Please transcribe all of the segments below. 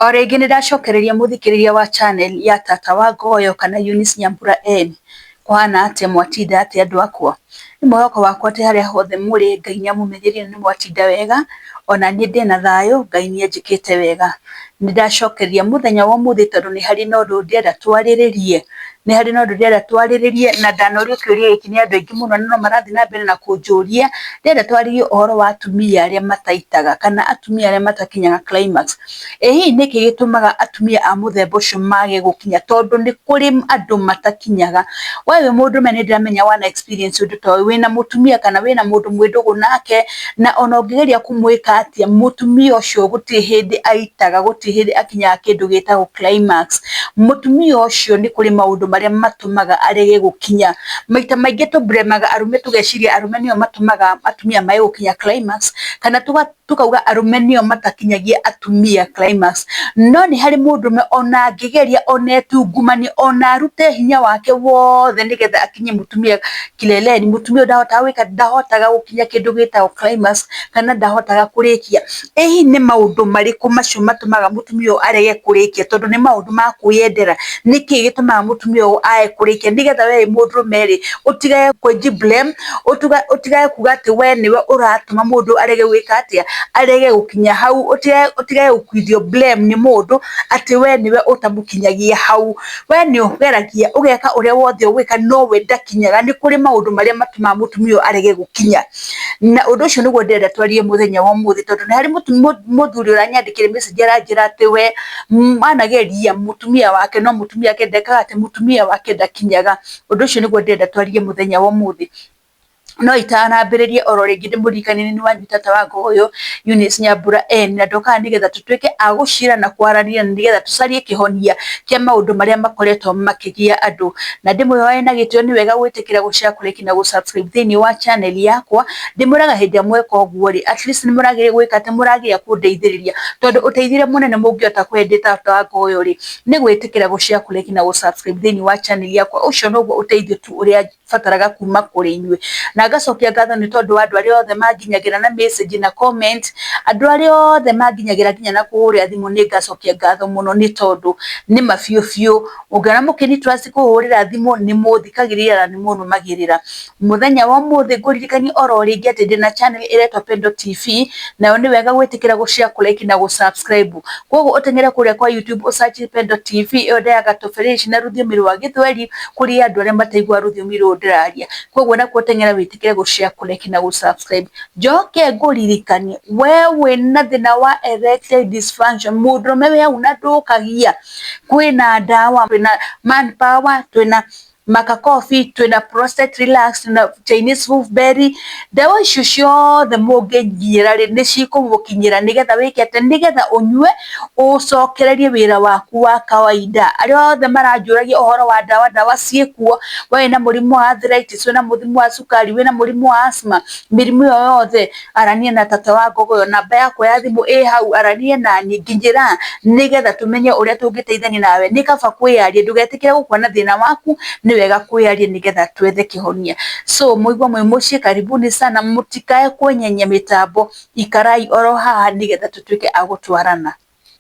Oregi nĩndacokereria muthikiriria wa channel ya Tata wa Ngoyo kana Eunice Nyambura N. Kwana atia mwatinda atia andu akwa. Ni mwihoko wakwa ati haria hothe muri Ngai niamumenyerie ni mwatinda wega, ona nie ndina thayo Ngai nienjikite wega. Nĩndacokereria muthenya wa umuthi tondu ni hari na undu ndienda twariririe. Ni hari na undu ndienda twariririe na ndanorio kiuria giki ni andu aingi muno no marathi na mbere na kunjuria. Ndienda twaririe uhoro wa atumia aria mataitaga kana atumia aria matakinyaga climax. Hihi niki gitumaga atumia a muthemba ucio mage gukinya tondu ni kuri andu matakinyaga. Wewe mundu mene ndiramenya wana experience undu to wina mutumia kana wina mundu mwindugu nake na ona ungigeria kumwika atia mutumia ucio guti hindi aitaga guti hindi akinyaga kindu gitagwo climax. Mutumia ucio ni kuri maundu maria matumaga arege gukinya. Maita maingi tubremaga arume tugeciria arume nio matumaga atumia mae gukinya climax kana tukauga arume nio matakinyagia atumia climax. No ni hari mundume ona angigeria ona etungumani ona arute hinya wake wothe nigetha akinye mutumia kileleni, mutumia ndahotaga gukinya kindu gitagwo climax kana ndahotaga kurikia. Hihi ni maundu mariku macio matumaga mutumia arege kurikia tondu ni maundu ma kwiyendera. Niki gitumaga mutumia ae kurikia nigetha we mundume ri utigae kwenji blame, utigae kuga ati we niwe uratuma mundu arege gwika atia arege gukinya hau, utigae gukwithio blame ni mundu ati we niwe utamukinyagia hau. We ni ugeragia ugeka uria wothe ugwika no we ndakinyaga. Ni kuri maundu maria matumaga mutumia arege gukinya. Na undu ucio niguo ndenda twarie muthenya wa umuthi tondu ni hari muthuri uranyandikire message aranjira ati we manageria mutumia wake no mutumia wake ndekaga ati mutumia wake ndakinyaga. Undu ucio niguo ndenda twarie muthenya wa umuthi. No itanambiririe oro ringi ndimurikanie ni wanyu Tata wa Ngoyo Eunice Nyambura N na ndoka nigetha tutuike agucira na kwarania nigetha tucarie kihonia kia maundu maria makoretwo makigia andu. Na ndimwihoe na gitio ni wega gwitikira gushare kuleki na gusubscribe thini wa channel yakwa. Ndimuraga hindi amweka uguo ri at least nimuragiria gwika ati muragiria kundeithiriria tondu uteithire munene mungiota kwendi Tata wa Ngoyo ri ni gwitikira gushare kuleki na gusubscribe thini wa channel yakwa. Ucio noguo uteithio tu uria fataraga kuma kuri inywe. Na ngacokia ngatho ni tondu andu aria othe manginyagira na message na comment, andu aria othe manginyagira nginya na kuhuria thimu ni ngacokia ngatho muno ni tondu ni mafiu ungana mukini trust kuhurira thimu ni muthikagirira na ni munumagirira. Muthenya wa umuthi nguririkani oro ringi ati ndina channel iretwa Pendo TV nayo ni wega gwitikira gushare kuleki na gusubscribe. Koguo utengere kuria kwa YouTube usearch Pendo TV iyo ndayaga toferish na ruthiomi rwa Githweri kuri andu aria mataigua ruthiomi ru ndiraria. Koguo na kuotengera witikire gushare kuleki na gusubscribe. Njoke nguririkanie wewe na thina wa erectile dysfunction mundume we una ndukagia kwina ndawa, kwina manpower, twina Maka Coffee, twina prostate relax, twina Chinese wolfberry. Ndawa icio ciothe munginyira ri ni cikugukinyira nigetha wike ati nigetha unywe ucokererie wira waku wa kawaida. Aria othe maranjuragia uhoro wa ndawa ciekuo, we na murimu wa arthritis, we na murimu wa sukari, we na murimu wa asthma, mirimu yothe arania na Tata wa Ngoyo. Namba yakwa ya thimu hau, arania nani nginjira nigetha tumenye uria tungiteithania nawe. Ni kaba kwiaria ndugetikire gukua na thina waku, ni wega kwiaria nigetha twethe kihonia. So muigwa mwe mucie, karibuni sana, mutikae kwenyenye mitambo, ikarai oro haha nigetha tutuike agutwarana.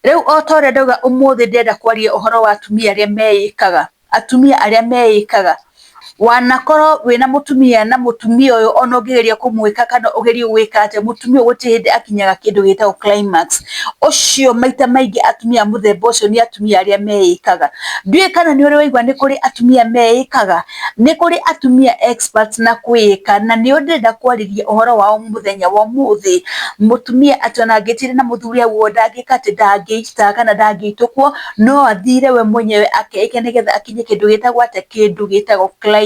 Riu otore ndauga umuthi ndenda kwaria uhoro wa atumia aria meikaga, atumia aria meikaga. Wanakorwo wina mutumia na mutumia uyu ona ungigeria kumwika kana ugerie gwika ati mutumia guti hindi akinyaga kindu gitagwo climax. Ucio maita maingi atumia muthemba ucio ni atumia aria meikaga. Ndui kana ni uri waigua ni kuri atumia meikaga, ni kuri atumia experts na kwika, na ni ndenda kwariria uhoro wao muthenya wa umuthi. Mutumia atona ngitire na muthuri hau ndangika ati ndangiita kana ndangitukwo, no athire we mwenyewe akeike nigetha akinye kindu gitagwo ati kindu gitagwo climax.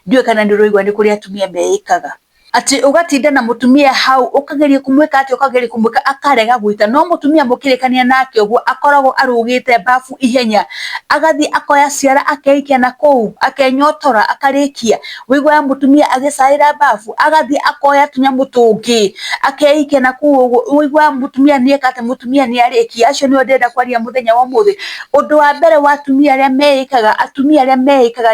Ndui kana ni roigwa ni kuri atumia meikaga ati ugatinda na mutumia hau ukageria kumwika ati ukageria kumwika akarega gwita. No mutumia mukirikania nake uguo akoragwo arugite bafu ihenya, agathi akoya ciara akeikia na kou akenyotora akarikia. Wigwa ya mutumia agicaira bafu agathi akoya tunyamu tungi akeikia na kou uguo. Wigwa mutumia ni ekate mutumia ni arikia. Acio ni ndenda kwaria muthenya wa umuthi. Undu wa mbere wa atumia aria meikaga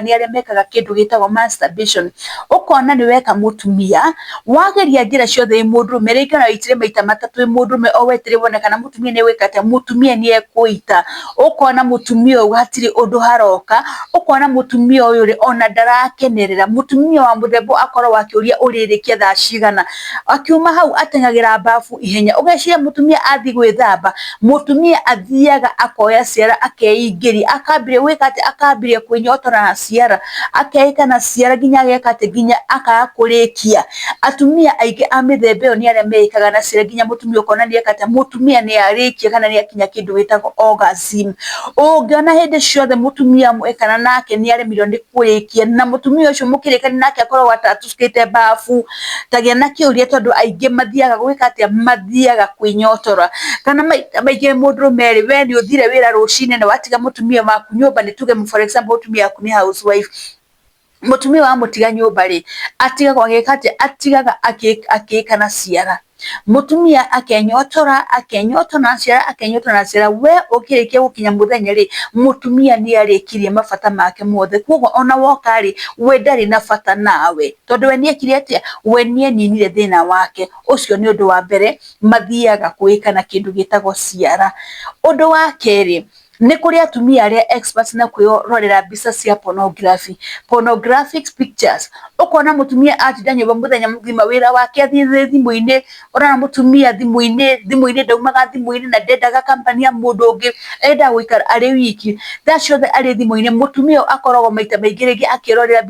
ni aria mekaga kindu gitagwo masturbation. Ukona ni weka mutumia wega wageria njĩra ciothe mũndũrũme rĩngĩ no itire maita matatũ mũndũrũme o wetire wona kana mũtumia nĩ wĩkate mũtumia nĩ ekũita ũkona mũtumia ũyũ hatirĩ ũndũ haroka ũkona mũtumia ũyũ rĩ ona ndarakenerera mũtumia wa mũthemba akorwo akĩũria ũrĩrĩkia thaa cigana akiuma hau ateng'agĩra bafu ihenya ũgeciria mũtumia athi gwĩthamba mũtumia athiaga akoya ciara akeingĩria akambire wĩkate akambire kwĩnyotora na ciara akeita na ciara nginya agekate nginya akaga kũrĩkia atumia aingĩ a mĩthemba ĩyo nĩ arĩa meikaga na ciara nginya mũtumia ũkona nĩ ekate mũtumia nĩ arĩkia kana nĩ akinya kĩndũ gĩtagwo orgasm ũngĩona hĩndĩ ciothe mũtumia mwekana nake nĩ aremirwo nĩ kũrĩkia na mũtumia ũcio mũkĩrĩkania nake akorwo atatũkĩte bafu tagĩa na kĩũria tondũ aingĩ mathiaga gwĩkate mathiaga kwĩnyotora kana maita maingĩ mũndũrũme rĩ we nĩ ũthire wĩra rũcinĩ na watiga mũtumia waku nyũmba nĩ tuge for example mũtumia waku nĩ housewife mũtumia wa mũtiga nyũmba rĩ atigagwo agĩkate atigaga akĩka na ciara mũtumia akenyotora na ciara we ũkĩrĩkia gũkinya mũthenya rĩ mũtumia nĩ arĩkirie mabata make mothe koguo ona woka rĩ we ndarĩ na bata nawe tondũ we nĩ ekire atĩa we nĩ eninire thĩna wake ũcio nĩ ũndũ wa mbere mathiaga gwĩka na kĩndũ gĩtagwo ciara ũndũ wa kerĩ nĩ kũrĩ atumia arĩa experts na kwĩrorera mbica cia pornographic pictures ũkona mũtumia atinda nyũmba mũthenya mũgima wĩra wake athiĩ thimũ-inĩ ona mũtumia thimũ-inĩ ndaumaga thimũ-inĩ na ndendaga company ya mũndũ ũngĩ enda gũikara arĩ wiki thaa ciothe arĩ thimũ-inĩ mũtumia akoragwo maita maingĩ rĩngĩ akĩrorera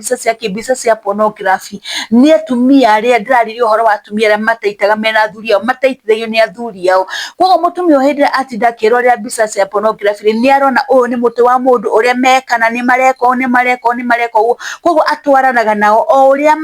mbica cia pornography nĩ atumia arĩa ndĩrarĩria ũhoro wa atumia arĩa mataitaga mena athuri ao mataitithagio nĩ athuri ao koguo mũtumia hĩndĩ ĩrĩa atinda akĩrorera mbica cia pornography nĩ arona ũyũ nĩ mũtĩ wa mũndũ ũrĩa mekana nĩ mareka ũguo koguo atwaranaga nao o ũrĩa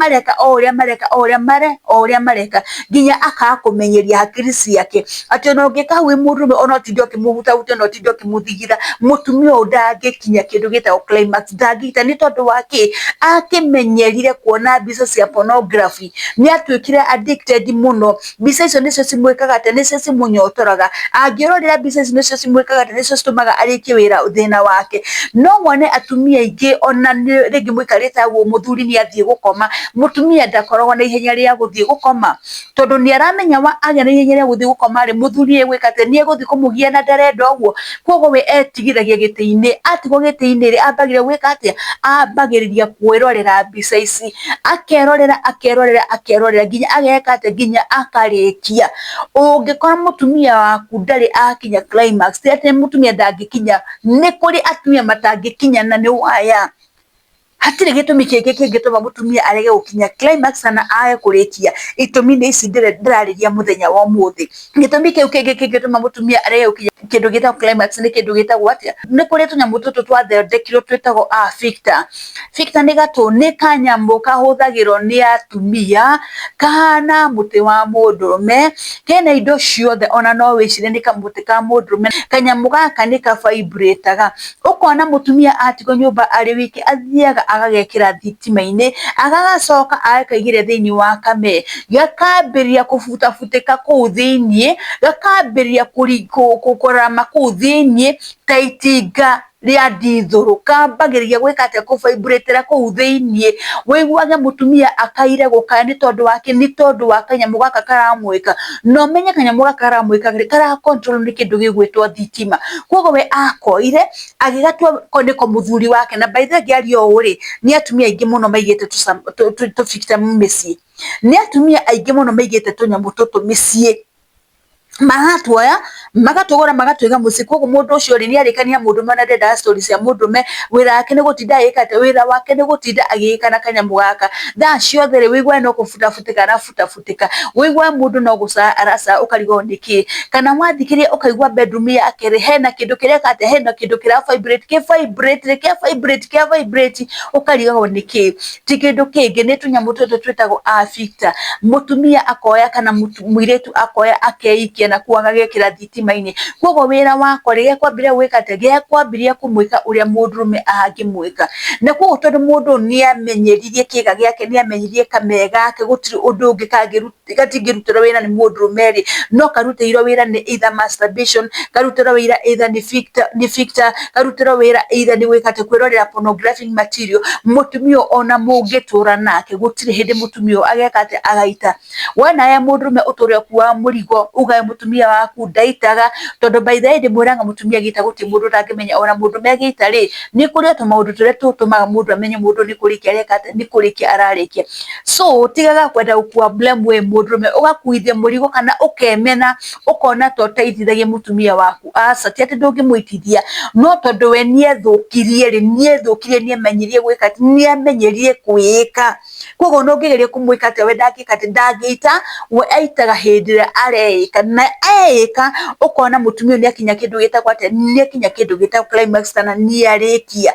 mareka nginya akaga kũmenyeria hakiri ciake atĩ ona ũngĩka hau mũndũrũme ona ũtinde ũkĩmũhutahutia ona ũtinde ũkĩmũthigitha mũtumia ũyũ ndangĩkinya kĩndũ gĩtagwo climax ndangĩhita nĩ tondũ wa kĩ akĩmenyerire kuona mbica cia pornography nĩ atuĩkire addicted mũno mbica icio nĩcio cimwĩkaga atĩ nĩcio cimũnyotoraga angĩrorera mbica icio nĩcio cimwĩkaga atĩ nĩcio citũmaga arĩkie wĩra thĩna wake no wone atumia aingĩ ona rĩngĩ mũikarĩte hau mũthuri nĩ athiĩ gũkoma mũtumia ndakoragwo na ihenya rĩa gũthiĩ gũkoma tondũ nĩ aramenya agĩa na ihenya rĩa gũthiĩ gũkoma rĩ mũthuri egwĩkate nĩ egũthiĩ kũmũgia na ndarenda ũguo koguo we etigithagia gĩtĩ-inĩ atigwo gĩtĩ-inĩ rĩ ambagĩrĩria gwĩka atĩa ambagĩrĩria kwĩrorera mbica ici akerorera nginya ageka atĩa nginya akarĩkia ũngĩkora mũtumia waku ndarĩ akinya climax ti atĩ mũtumia ndangĩkinya nĩ kũrĩ atumia matangĩkinya na nĩ waya hatirĩ gĩtũmi kĩngĩ kĩngĩtũma mũtumia arege gũkinya climax na age kũrĩkia itũmi nĩ ici ndĩrarĩria mũthenya wa ũmũthĩ gĩtũmi kĩu kĩngĩ kĩngĩtũma mũtumia arege gũkinya kĩndũ gĩtagwo climax nĩ kĩndũ gĩtagwo atĩa nĩ kũrĩ tũnyamũ tũtũ twathondekirwo twĩtagwo Victor nĩ gatũ nĩ kanyamũ kahũthagĩrwo nĩ atumia kahana mũtĩ wa mũndũrũme kena indo ciothe ona no wĩcire nĩ kamũtĩ ka mũndũrũme kanyamũ gaka nĩ ka-vibrate-aga ũkona mũtumia atigwo nyũmba arĩ wiki athiaga agagekĩra thitima-inĩ agagacoka agakaigĩrĩra thĩinĩ wa kame gakambĩrĩria kũbutabutĩka kũu thĩinĩ gakambĩrĩria kũrama kũu thĩinĩ ta itinga rĩa ndithũrũ kambagĩrĩria gwĩka atĩa kũ-vibrate-era kũu thĩinĩ wĩiguage mũtumia akaire gũkaya nĩ tondũ wa kanyamũ gaka karamwĩka no menye kanyamũ gaka karamwĩka kara control nĩ kĩndũ gĩgwĩtwo thitima koguo we akoire agĩgatua nĩko mũthuri wake na by the way ngĩaria ũũ rĩ nĩ atumia aingĩ mũno maigĩte tũ-Victor mĩciĩ nĩ atumia aingĩ mũno maigĩte tũnyamũ tũtũ mĩciĩ magatuoya magatũgũra magatũiga mũciĩ koguo mũndũ ũcio rĩ nĩ arĩkania mũndũrũme na ndendaga story cia mũndũrũme wĩra wake nĩ gũtinda agĩkate wĩra wake nĩ gũtinda agĩka na kanyamũ gaka thaa ciothe rĩ wĩiguage no kũbutabutĩka arabutabutĩka wĩiguage mũndũ no gũcaya aracaya ũkarigwo nĩkĩ kana wathikĩrĩria ũkaigua bedroom yake rĩ hena kĩndũ kĩreka atĩa hena kĩndũ kĩra-vibrate ũkarigwo nĩkĩ ti kĩndũ kĩngĩ nĩ tũnyamũ tũtũ twĩtagwo Victor mũtumia akoya kana mũirĩtu akoya akeikia gwĩtia na kwaga gĩkĩra thitima-inĩ. Koguo wĩra wakwa rĩrĩa kwambĩrĩria gwĩka atĩa, gĩakwambĩrĩria kũmwĩka ũrĩa mũndũrũme angĩmwĩka. Na koguo tondũ mũndũ nĩamenyeririe kĩga gĩake, nĩamenyeririe kamere gake, gũtirĩ ũndũ ũngĩ gatingĩrutĩrwo wĩra nĩ mũndũrũme rĩ, no karutĩirwo wĩra nĩ either masturbation, karutĩrwo wĩra either nĩ Victor, karutĩrwo wĩra either nĩ gwĩka atĩ kwĩrorera pornographic material. Mũtumia ona mũngĩtũra nake gũtirĩ hĩndĩ mũtumia ageka atĩ agaita. Wona mũndũrũme ũtũre kuwa mũrigo ugae mũtumia waku ndaitaga, tondũ by the way ndĩmwĩraga mũtumia agĩita gũtirĩ mũndũ ũtangĩmenya, ona mũndũrũme agĩita rĩ, nĩ kũrĩ tũmaũndũ tũrĩa tũtũmaga mũndũ amenye mũndũ nĩ kũrĩkia areka atĩa, nĩ kũrĩkia ararĩkia. So tigaga kwenda gũkua blame we mũndũrũme, ũgakuithia mũrigo kana ũkemena ũkona to ũteithithagie mũtumia waku. Aca ti atĩ ndũngĩmũitithia, no tondũ we nĩethũkirie rĩ, nĩamenyerie gwĩka, nĩamenyerie kwĩĩka. Koguo no ũngĩgeria kũmwĩka atĩ we ndangĩka atĩ ndangĩita, we aitaga hĩndĩ ĩrĩa areĩka, na eĩka ũkona mũtumia nĩakinya kĩndũ gĩtagwo atĩa, nĩakinya kĩndũ gĩtagwo climax kana nĩarĩkia.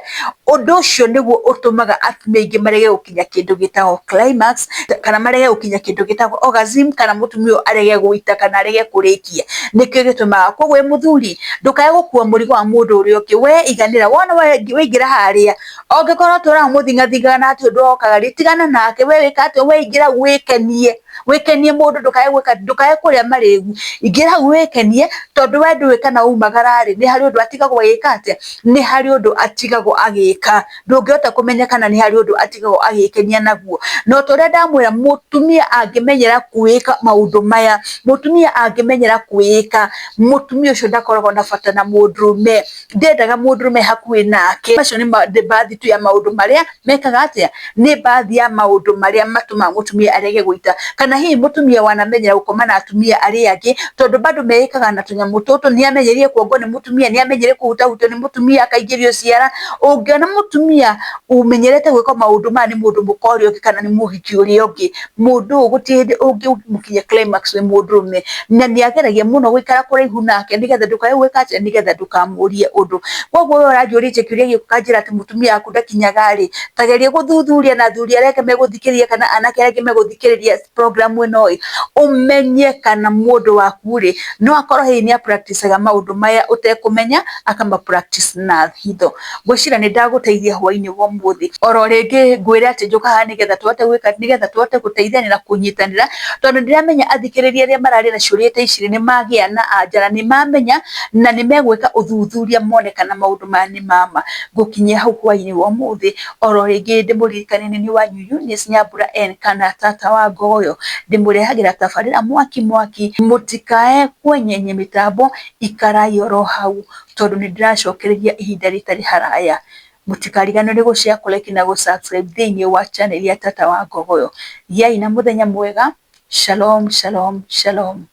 Ũndũ ũcio nĩguo ũtũmaga atumia aingĩ marege gũkinya kĩndũ gĩtagwo climax, kana marege gũkinya kĩndũ gĩtagwo orgasm, kana mũtumia arege gũita kana arege kũrĩkia. Nĩkĩo gĩtũmaga. Koguo we mũthuri ndũkae gũkua mũrigo wa mũndũ ũrĩa ũngĩ, we iganĩra. Wona waingĩra harĩa, ũngĩkorwo tũraga mũthingathingaga na atĩ ũndũ wokaga rĩ, tigana nake. We wĩka atĩ, we ingĩra wĩkenie mũndũ, ndũkae kũrĩa marĩgu, ingĩra wĩkenie, tondũ we ndũĩ kana umagara rĩ, nĩ harĩ ũndũ atigagwo agĩka atĩa, nĩ harĩ ũndũ atigagwo agĩka. Ndũngĩhota kũmenya kana nĩ harĩ ũndũ atigagwo agĩkenia naguo. No torĩa ndamwĩra, mũtumia angĩmenyera kwĩĩka maũndũ maya, mũtumia angĩmenyera kwĩĩka, mũtumia ũcio ndakoragwo na bata na mũndũrũme. Ndendaga mũndũrũme hakuhĩ nake. Macio nĩ baadhi tu ya maũndũ marĩa mekaga atĩa, nĩ baadhi ya maũndũ marĩa matũmaga mũtumia arege gũita. Kana hihi mũtumia wanamenyera gũkoma na atumia arĩa angĩ, tondũ bado meĩkaga na tũnyamũ tũtũ. Nĩamenyerie kuongwo nĩ mũtumia, nĩamenyerie kũhutahutio nĩ mũtumia, akaingĩrio ciara. Ũngĩona mũtumia ũmenyerete gwĩka maũndũ maya nĩ mũndũ mũka ũrĩa ũngĩ kana nĩ mũhiki ũrĩa ũngĩ, mũndũ ũyũ gũtirĩ hĩndĩ ũngĩmũkinyia climax wĩ mũndũrũme. Na nĩageragia mũno gũikara kũraihu nake, nĩgetha ndũkae gwĩka atĩa, nĩgetha ndũkamũrie ũndũ. Koguo we ũranjũrĩtie kĩũria gĩkĩ ũkanjĩra atĩ mũtumia waku ndakinyaga rĩ, ta geria gũthuthuria na athuri arĩa angĩ megũthikĩrĩria kana anake arĩa angĩ megũthikĩrĩria program ĩno ĩ, ũmenye kana mũndũ waku rĩ, no akorwo hihi nĩ practicaga maũndũ maya ũtekũmenya, akama practice na hitho. Ngwĩciria nĩ ndagũteithia hwaĩ-inĩ wa ũmũthĩ. Oro rĩngĩ ngwĩre atĩ njũka haha nĩgetha tũhote gwĩka, nĩgetha tũhote gũteithania na kũnyitanĩra, tondũ ndĩramenya athikĩrĩria arĩa mararĩ na ciũria ta ici nĩ magĩa na anja, na nĩ mamenya, na nĩ megwĩka ũthuthuria mone kana maũndũ maya nĩ mama. Ngũkinyia hau hwaĩ-inĩ wa ũmũthĩ. Oro rĩngĩ ndĩmũririkanie nĩ niĩ wanyu Eunice Nyambura N kana tata wa Ngoyo, ndĩmũrehagĩra tabarĩra mwaki. Mũtikae kwenyenye mĩtambo, ikarai oro hau, tondũ nĩ ndĩracokereria ihinda rĩtarĩ haraya. Mũtikariganĩrwo nĩ gũshare, kũlike na gũsubscribe thĩinĩ wa channel ya tata wa Ngoyo. Gĩai na mũthenya mwega. Shalom, shalom, shalom.